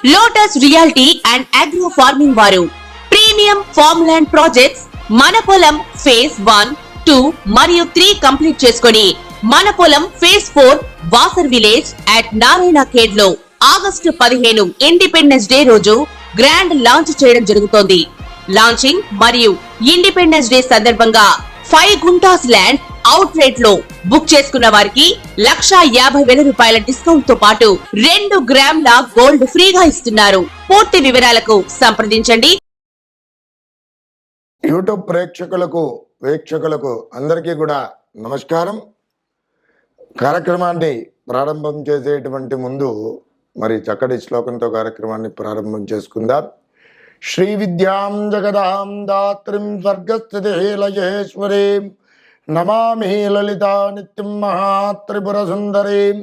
Lotus reality and agro farming వారు premium farm land projects మన పొలం ఫేజ్ 1, 2 మరియు 3 కంప్లీట్ చేసుకొని మన పొలం phase 4 Wasar village at Narayana Khed లో ఆగస్టు 15 ఇండిపెండెన్స్ డే రోజు గ్రాండ్ లాంచ్ చేయడం జరుగుతోంది. లాంచింగ్ మరియు ఇండిపెండెన్స్ డే సందర్భంగా 5 గుంటాస్ ల్యాండ్ అవుట్ రేట్ లో బుక్ చేసుకున్న వారికి 1,50,000 రూపాయల డిస్కౌంట్ తో పాటు 2 గ్రాముల గోల్డ్ ఫ్రీగా ఇస్తున్నారు. పూర్తి వివరాలకు సంప్రదించండి. యూట్యూబ్ ప్రేక్షకులకు వీక్షకులకు అందరికీ కూడా నమస్కారం. కార్యక్రమాన్ని ప్రారంభం చేసేటువంటి ముందు మరి చక్కటి శ్లోకంతో కార్యక్రమాన్ని ప్రారంభం చేసుకుందాం. శ్రీ విద్యాం జగదాం దాత్రిం స్వర్గస్థితి లయేశ్వరీం నమామి లలితా నిత్యం మహాత్రిపుర సుందరీం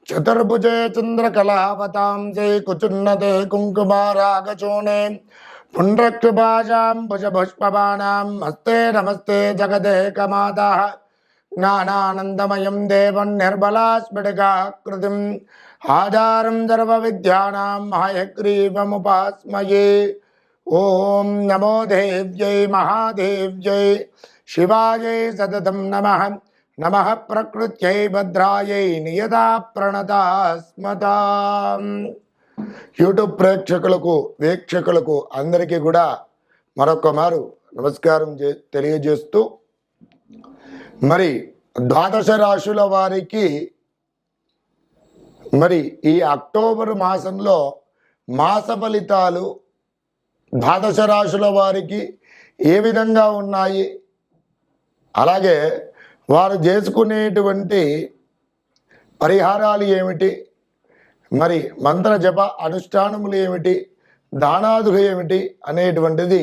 చతుర్భుజే చంద్రకళావతాంసే కుచున్నతే కుంకుమారాగచూనే పుండ్రక్షుభాషాం భుజపుష్పబాణాం హస్తే నమస్తే జగదేకమాతః జ్ఞానానందమయం దేవం నిర్మలాస్ఫటికాకృతిం ఆధారం సర్వవిద్యానాం హయగ్రీవముపాస్మయే. ఓం నమో దేవ్యై మహాదేవ్యై శివాయై సతతం నమః. నమః ప్రకృత్యై భద్రాయై నియతా ప్రణతాస్మతాం. యూట్యూబ్ ప్రేక్షకులకు వీక్షకులకు అందరికీ కూడా మరొక మారు నమస్కారం తెలియజేస్తూ మరి ద్వాదశ రాశుల వారికి మరి ఈ అక్టోబర్ మాసంలో మాస ఫలితాలు ద్వాదశ రాశుల వారికి ఏ విధంగా ఉన్నాయి, అలాగే వారు చేసుకునేటువంటి పరిహారాలు ఏమిటి, మరి మంత్ర జప అనుష్ఠానములు ఏమిటి, దానాదులు ఏమిటి అనేటువంటిది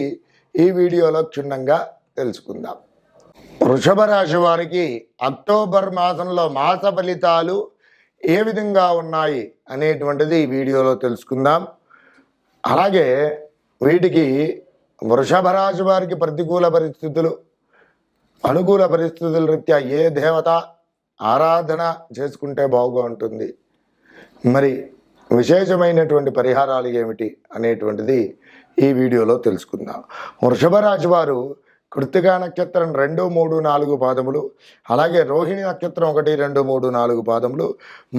ఈ వీడియోలో క్షుణ్ణంగా తెలుసుకుందాం. వృషభ రాశి వారికి అక్టోబర్ మాసంలో మాస ఫలితాలు ఏ విధంగా ఉన్నాయి అనేటువంటిది ఈ వీడియోలో తెలుసుకుందాం. అలాగే వీటికి వృషభ రాశి వారికి ప్రతికూల పరిస్థితులు, అనుకూల పరిస్థితుల రీత్యా ఏ దేవత ఆరాధన చేసుకుంటే బాగుంటుంది, మరి విశేషమైనటువంటి పరిహారాలు ఏమిటి అనేటువంటిది ఈ వీడియోలో తెలుసుకుందాం. వృషభ రాశి వారు కృత్తికా నక్షత్రం 2, 3, 4 పాదములు, అలాగే రోహిణి నక్షత్రం 1, 2, 3, 4 పాదములు,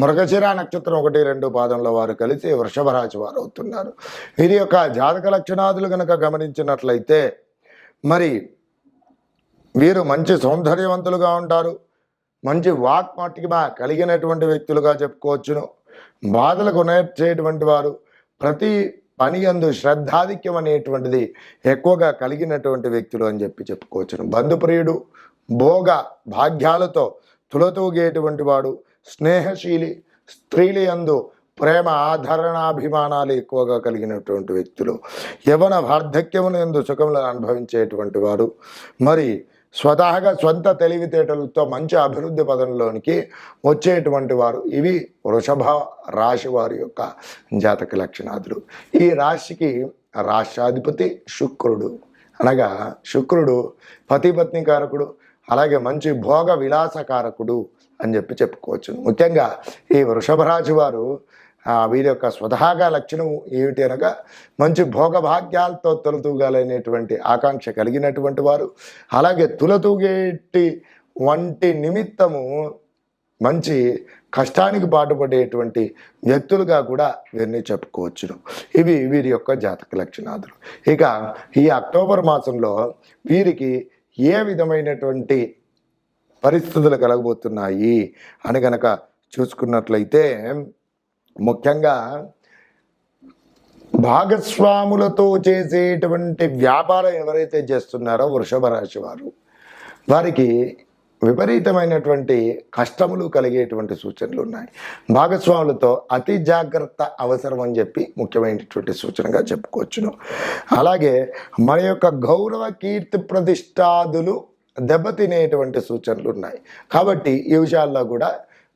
మృగశిర నక్షత్రం 1, 2 పాదముల వారు కలిసి వృషభ రాశి వారు అవుతున్నారు. వీరి యొక్క జాతక లక్షణాదులు కనుక గమనించినట్లయితే మరి వీరు మంచి సౌందర్యవంతులుగా ఉంటారు, మంచి వాక్మటిమ కలిగినటువంటి వ్యక్తులుగా చెప్పుకోవచ్చును. బాధలకు నేర్చేటువంటి వారు, ప్రతి పని యందు శ్రద్ధాధిక్యం అనేటువంటిది ఎక్కువగా కలిగినటువంటి వ్యక్తులు అని చెప్పుకోవచ్చును. బంధుప్రియుడు, భోగ భాగ్యాలతో తులతూగేటువంటి వాడు, స్నేహశీలి, స్త్రీల యందు ప్రేమ ఆధరణాభిమానాలు ఎక్కువగా కలిగినటువంటి వ్యక్తులు, యవన వార్ధక్యముల యందు సుఖములను అనుభవించేటువంటి వారు, మరి స్వతహాగా సొంత తెలివితేటలతో మంచి అభివృద్ధి పదంలోనికి వచ్చేటువంటి వారు. ఇవి వృషభ రాశి వారి యొక్క జాతక లక్షణాదులు. ఈ రాశికి రాష్ట్రాధిపతి శుక్రుడు, అనగా శుక్రుడు పతిపత్ని కారకుడు, అలాగే మంచి భోగ విలాసకారకుడు అని చెప్పుకోవచ్చు. ముఖ్యంగా ఈ వృషభ రాశి వారు వీరి యొక్క స్వతహాగా లక్షణం ఏమిటి అనగా మంచి భోగభాగ్యాలతో తులతూగాలనేటువంటి ఆకాంక్ష కలిగినటువంటి వారు, అలాగే తులతూగేటి వంటి నిమిత్తము మంచి కష్టానికి పాటుపడేటువంటి వ్యక్తులుగా కూడా వీరిని చెప్పుకోవచ్చును. ఇవి వీరి యొక్క జాతక లక్షణాదులు. ఇక ఈ అక్టోబర్ మాసంలో వీరికి ఏ విధమైనటువంటి పరిస్థితులు కలగబోతున్నాయి అని కనుక చూసుకున్నట్లయితే, ముఖ్యంగా భాగస్వాములతో చేసేటువంటి వ్యాపారం ఎవరైతే చేస్తున్నారో వృషభ రాశి వారు, వారికి విపరీతమైనటువంటి కష్టములు కలిగేటువంటి సూచనలు ఉన్నాయి. భాగస్వాములతో అతి జాగ్రత్త అవసరం అని ముఖ్యమైనటువంటి సూచనగా చెప్పుకోవచ్చును. అలాగే మన యొక్క గౌరవ కీర్తి ప్రతిష్టాదులు దెబ్బతినేటువంటి సూచనలు ఉన్నాయి. కాబట్టి ఈ విషయాల్లో కూడా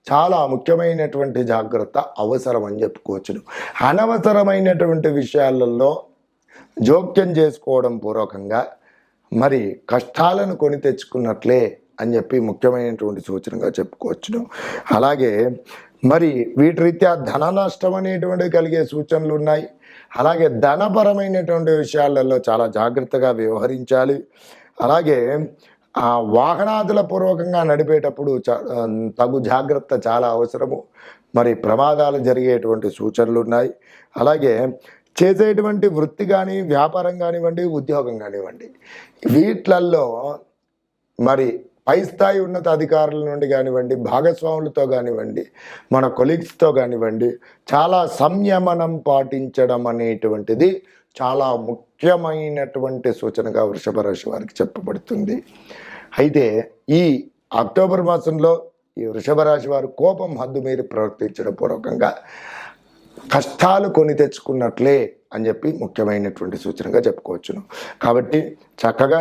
చాలా ముఖ్యమైనటువంటి జాగ్రత్త అవసరం అని చెప్పుకోవచ్చును. అనవసరమైనటువంటి విషయాలలో జోక్యం చేసుకోవడం పూర్వకంగా మరి కష్టాలను కొని తెచ్చుకున్నట్లే అని ముఖ్యమైనటువంటి సూచనగా చెప్పుకోవచ్చును. అలాగే మరి వీటి రీత్యా ధన నష్టం అనేటువంటివి కలిగే సూచనలు ఉన్నాయి. అలాగే ధనపరమైనటువంటి విషయాలలో చాలా జాగ్రత్తగా వ్యవహరించాలి. అలాగే వాహనాదుల పూర్వకంగా నడిపేటప్పుడు తగు జాగ్రత్త చాలా అవసరము. మరి ప్రమాదాలు జరిగేటువంటి సూచనలు ఉన్నాయి. అలాగే చేసేటువంటి వృత్తి కానీ, వ్యాపారం కానివ్వండి, ఉద్యోగం కానివ్వండి, వీటిలల్లో మరి పై స్థాయి ఉన్నత అధికారుల నుండి కానివ్వండి, భాగస్వాములతో కానివ్వండి, మన కొలీగ్స్తో కానివ్వండి, చాలా సంయమనం పాటించడం అనేటువంటిది చాలా ముఖ్యమైనటువంటి సూచనగా వృషభ రాశి వారికి చెప్పబడుతుంది. అయితే ఈ అక్టోబర్ మాసంలో ఈ వృషభ రాశి వారు కోపం హద్దు మీరి ప్రవర్తించడం పూర్వకంగా కష్టాలు కొని తెచ్చుకున్నట్లే అని చెప్పి ముఖ్యమైనటువంటి సూచనగా చెప్పుకోవచ్చును. కాబట్టి చక్కగా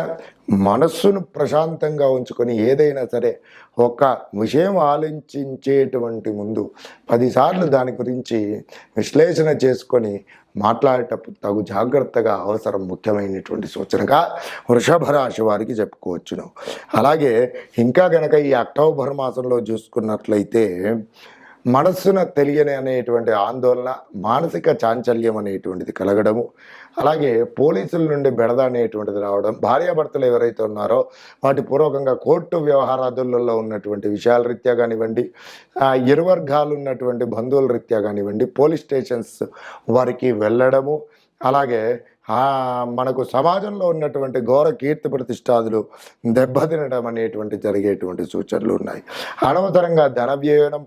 మనస్సును ప్రశాంతంగా ఉంచుకొని ఏదైనా సరే ఒక విషయం ఆలోచించేటువంటి ముందు 10 సార్లు దాని గురించి విశ్లేషణ చేసుకొని మాట్లాడేటప్పుడు తగు జాగ్రత్తగా అవసరం ముఖ్యమైనటువంటి సూచనగా వృషభ రాశి వారికి చెప్పుకోవచ్చును. అలాగే ఇంకా గనక ఈ అక్టోబర్ మాసంలో చూసుకున్నట్లయితే మనస్సున తెలియని అనేటువంటి ఆందోళన, మానసిక చాంచల్యం అనేటువంటిది కలగడము, అలాగే పోలీసుల నుండి బెడద అనేటువంటిది రావడం, భార్యాభర్తలు ఎవరైతే ఉన్నారో వాటి పూర్వకంగా కోర్టు వ్యవహారాదులలో ఉన్నటువంటి విషయాల రీత్యా కానివ్వండి, ఇరు వర్గాలు ఉన్నటువంటి బంధువుల రీత్యా కానివ్వండి, పోలీస్ స్టేషన్స్ వారికి వెళ్ళడము, అలాగే మనకు సమాజంలో ఉన్నటువంటి ఘోర కీర్తి ప్రతిష్టాదులు దెబ్బతినడం అనేటువంటి జరిగేటువంటి సూచనలు ఉన్నాయి. అనవసరంగా ధన వ్యయం,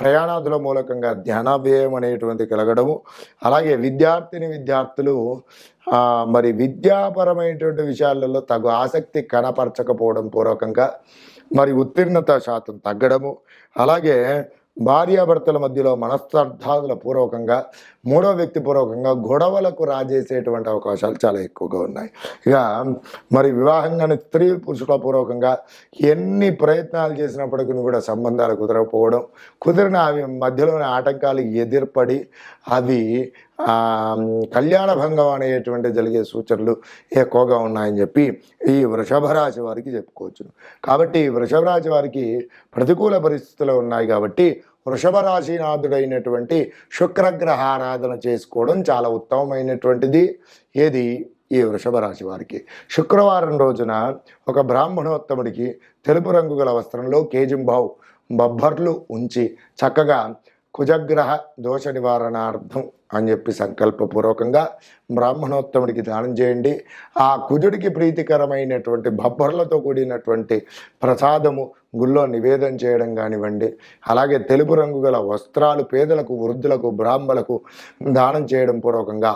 ప్రయాణాదుల మూలకంగా ధన వ్యయం అనేటువంటి కలగడము, అలాగే విద్యార్థులు మరి విద్యాపరమైనటువంటి విషయాలలో తగు ఆసక్తి కనపరచకపోవడం పూర్వకంగా మరి ఉత్తీర్ణత శాతం తగ్గడము, అలాగే భార్యాభర్తల మధ్యలో మనస్తార్థాదుల పూర్వకంగా, మూడో వ్యక్తి పూర్వకంగా గొడవలకు రాజేసేటువంటి అవకాశాలు చాలా ఎక్కువగా ఉన్నాయి. ఇక మరి వివాహంగానే స్త్రీ పురుషుల పూర్వకంగా ఎన్ని ప్రయత్నాలు చేసినప్పటికీ కూడా సంబంధాలు కుదరకపోవడం, కుదిరిన అవి మధ్యలోని ఆటంకాలు ఎదుర్పడి అవి కళ్యాణ భంగం అనేటువంటి జరిగే సూచనలు ఎక్కువగా ఉన్నాయని చెప్పి ఈ వృషభ రాశి వారికి చెప్పుకోవచ్చు. కాబట్టి వృషభ రాశి వారికి ప్రతికూల పరిస్థితులు ఉన్నాయి. కాబట్టి వృషభ రాశినాథుడైనటువంటి శుక్రగ్రహ ఆరాధన చేసుకోవడం చాలా ఉత్తమమైనటువంటిది. ఏది ఈ వృషభ రాశి వారికి శుక్రవారం రోజున ఒక బ్రాహ్మణోత్తముడికి తెలుపు రంగు గల వస్త్రంలో కేజింబావు బొబ్బర్లు ఉంచి చక్కగా కుజగ్రహ దోష నివారణార్థం అని చెప్పి సంకల్పపూర్వకంగా బ్రాహ్మణోత్తముడికి దానం చేయండి. ఆ కుజుడికి ప్రీతికరమైనటువంటి బొబ్బర్లతో కూడినటువంటి ప్రసాదము గుళ్ళో నివేదన చేయడం కానివ్వండి, అలాగే తెలుపు రంగు గల వస్త్రాలు పేదలకు, వృద్ధులకు, బ్రాహ్మణులకు దానం చేయడం పూర్వకంగా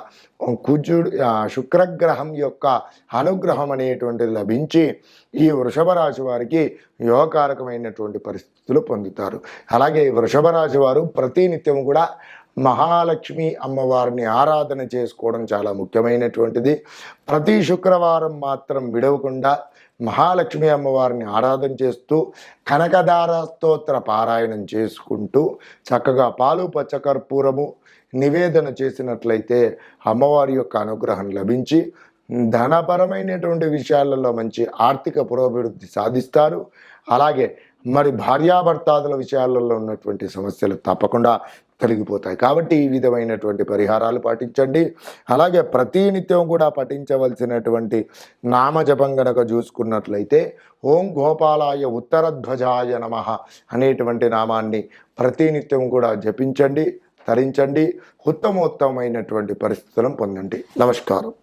శుక్రగ్రహం యొక్క అనుగ్రహం అనేటువంటిది లభించి ఈ వృషభ రాశి వారికి యోగకారకమైనటువంటి పరిస్థితులు పొందుతారు. అలాగే వృషభ రాశి వారు ప్రతినిత్యం కూడా మహాలక్ష్మి అమ్మవారిని ఆరాధన చేసుకోవడం చాలా ముఖ్యమైనటువంటిది. ప్రతి శుక్రవారం మాత్రం విడవకుండా మహాలక్ష్మి అమ్మవారిని ఆరాధన చేస్తూ కనకదార స్తోత్ర పారాయణం చేసుకుంటూ చక్కగా పాలు పచ్చకర్పూరము నివేదన చేసినట్లయితే అమ్మవారి యొక్క అనుగ్రహం లభించి ధనపరమైనటువంటి విషయాలలో మంచి ఆర్థిక పురోభివృద్ధి సాధిస్తారు. అలాగే మరి భార్యాభర్తాదుల విషయాలలో ఉన్నటువంటి సమస్యలు తప్పకుండా తొలగిపోతాయి. కాబట్టి ఈ విధమైనటువంటి పరిహారాలు పాటించండి. అలాగే ప్రతినిత్యం కూడా పఠించవలసినటువంటి నామజపం గనక చూసుకున్నట్లయితే ఓం గోపాలాయ ఉత్తరధ్వజాయ నమః అనేటువంటి నామాన్ని ప్రతినిత్యం కూడా జపించండి, తరించండి, ఉత్తమోత్తమైనటువంటి పరిస్థితులను పొందండి. నమస్కారం.